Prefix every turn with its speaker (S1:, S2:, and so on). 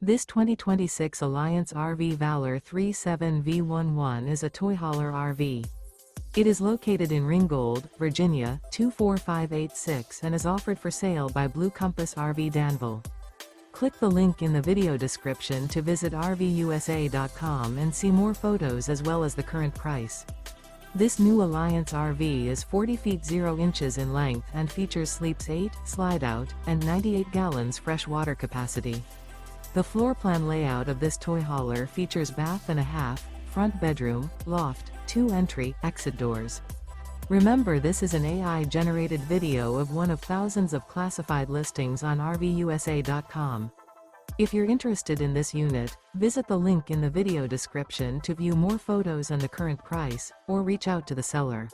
S1: This 2026 Alliance RV Valor 37V11 is a toy hauler RV. It is located in Ringgold, Virginia, 24586 and is offered for sale by Blue Compass RV Danville. Click the link in the video description to visit RVUSA.com and see more photos as well as the current price. This new Alliance RV is 40 feet 0 inches in length and features sleeps 8, slide-out, and 98 gallons fresh water capacity. The floor plan layout of this toy hauler features bath and a half, front bedroom, loft, 2 entry, exit doors. Remember, this is an AI-generated video of one of thousands of classified listings on RVUSA.com. If you're interested in this unit, visit the link in the video description to view more photos and the current price, or reach out to the seller.